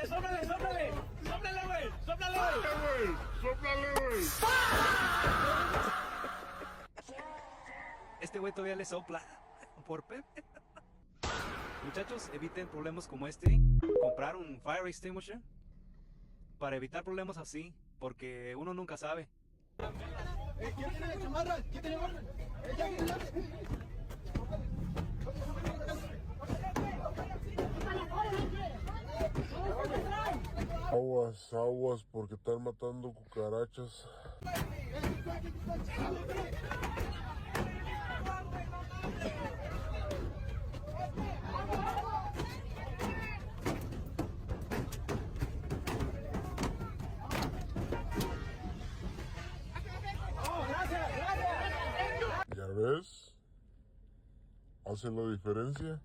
sóplale, sóplale. Sóplale, güey. Sóplale, güey. Este güey todavía le sopla. Por Pepe. Muchachos, eviten problemas como este. Comprar un fire extinguisher para evitar problemas así, porque uno nunca sabe. ¿Quién tiene la chamarra? ¿Quién tiene orden? Aguas, aguas, porque están matando cucarachas. ¿Ya ves? ¿Hace la diferencia?